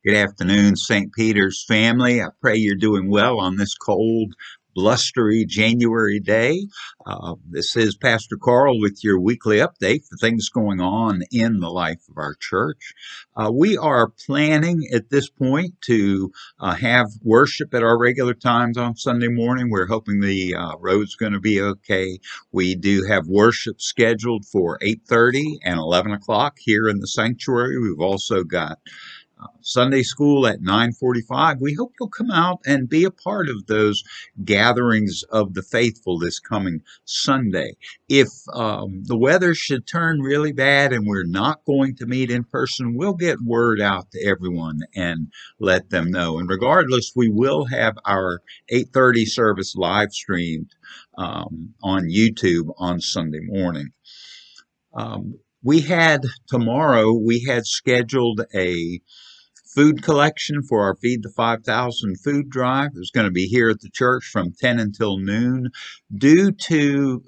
Good afternoon, St. Peter's family. I pray you're doing well on this cold, blustery January day. This is Pastor Carl with your weekly update for things going on in the life of our church. We are planning at this point to have worship at our regular times on Sunday morning. We're hoping the road's going to be okay. We do have worship scheduled for 8:30 and 11 o'clock here in the sanctuary. We've also got Sunday school at 9:45. We hope you'll come out and be a part of those gatherings of the faithful this coming Sunday. If the weather should turn really bad and we're not going to meet in person, we'll get word out to everyone and let them know. And regardless, we will have our 8:30 service live streamed on YouTube on Sunday morning. Tomorrow, we had scheduled a food collection for our Feed the 5,000 food drive. It's going to be here at the church from 10 until noon. Due to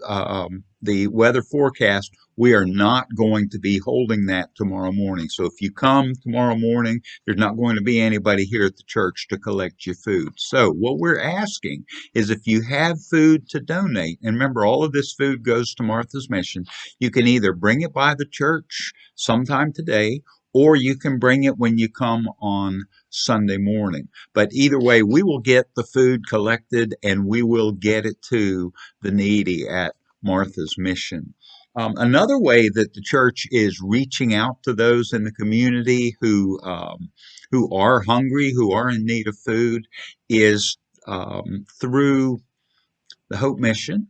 the weather forecast, we are not going to be holding that tomorrow morning. So if you come tomorrow morning, there's not going to be anybody here at the church to collect your food. So what we're asking is if you have food to donate, and remember all of this food goes to Martha's Mission, you can either bring it by the church sometime today, or you can bring it when you come on Sunday morning. But either way, we will get the food collected and we will get it to the needy at Martha's Mission. Another way that the church is reaching out to those in the community who are hungry, who are in need of food, is through the Hope Mission.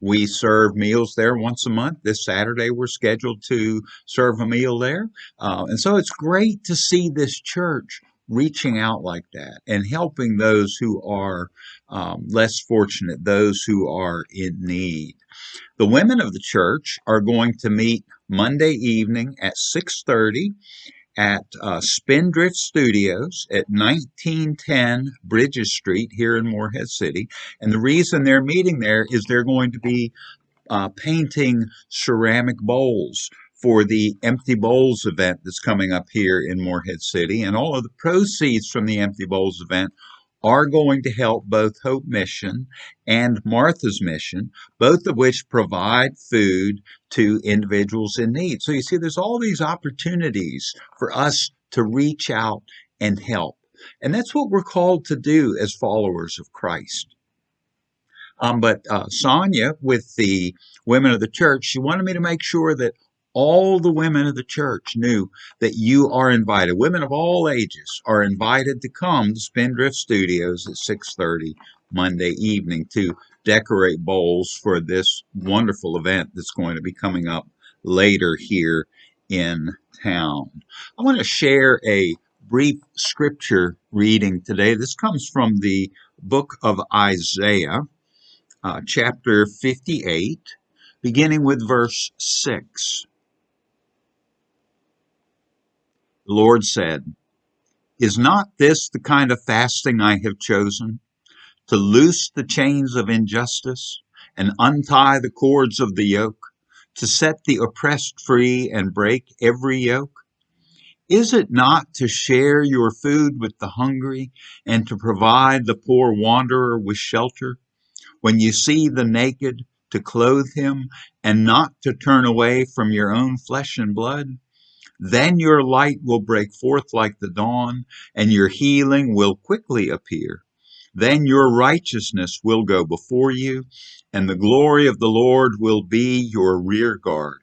We serve meals there once a month. This Saturday, we're scheduled to serve a meal there. And so it's great to see this church reaching out like that and helping those who are less fortunate, those who are in need. The women of the church are going to meet Monday evening at 6:30 at Spindrift Studios at 1910 Bridges Street here in Morehead City. And the reason they're meeting there is they're going to be painting ceramic bowls for the Empty Bowls event that's coming up here in Morehead City. And all of the proceeds from the Empty Bowls event are going to help both Hope Mission and Martha's Mission, both of which provide food to individuals in need. So you see, there's all these opportunities for us to reach out and help. And that's what we're called to do as followers of Christ. But Sonia, with the women of the church, she wanted me to make sure that all the women of the church knew that you are invited. Women of all ages are invited to come to Spindrift Studios at 6:30 Monday evening to decorate bowls for this wonderful event that's going to be coming up later here in town. I want to share a brief scripture reading today. This comes from the book of Isaiah, chapter 58, beginning with verse 6. The Lord said, "Is not this the kind of fasting I have chosen? To loose the chains of injustice and untie the cords of the yoke, to set the oppressed free and break every yoke? Is it not to share your food with the hungry and to provide the poor wanderer with shelter? When you see the naked, to clothe him and not to turn away from your own flesh and blood? Then your light will break forth like the dawn, and your healing will quickly appear. Then your righteousness will go before you, and the glory of the Lord will be your rear guard.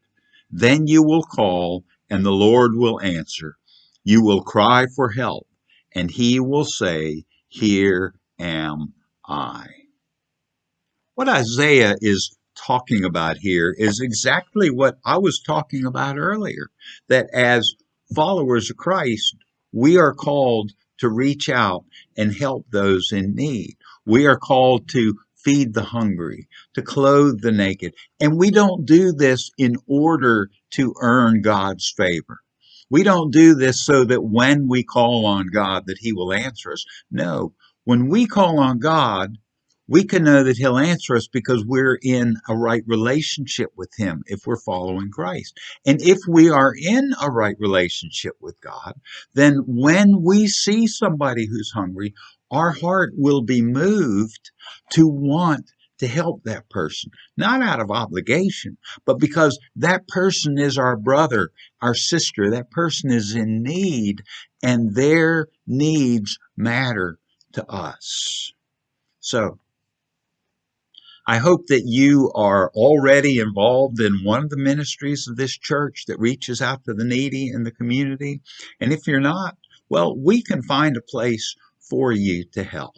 Then you will call, and the Lord will answer. You will cry for help, and he will say, 'Here am I.'" What Isaiah is talking about here is exactly what I was talking about earlier, that as followers of Christ, we are called to reach out and help those in need. We are called to feed the hungry, to clothe the naked. And we don't do this in order to earn God's favor. We don't do this so that when we call on God that he will answer us. No, when we call on God, we can know that he'll answer us because we're in a right relationship with him if we're following Christ. And if we are in a right relationship with God, then when we see somebody who's hungry, our heart will be moved to want to help that person, not out of obligation, but because that person is our brother, our sister, that person is in need, and their needs matter to us. So, I hope that you are already involved in one of the ministries of this church that reaches out to the needy in the community. And if you're not, well, we can find a place for you to help.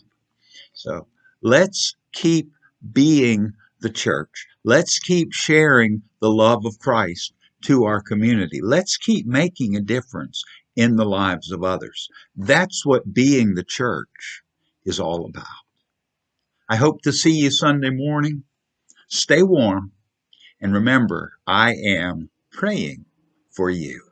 So let's keep being the church. Let's keep sharing the love of Christ to our community. Let's keep making a difference in the lives of others. That's what being the church is all about. I hope to see you Sunday morning. Stay warm, and remember, I am praying for you.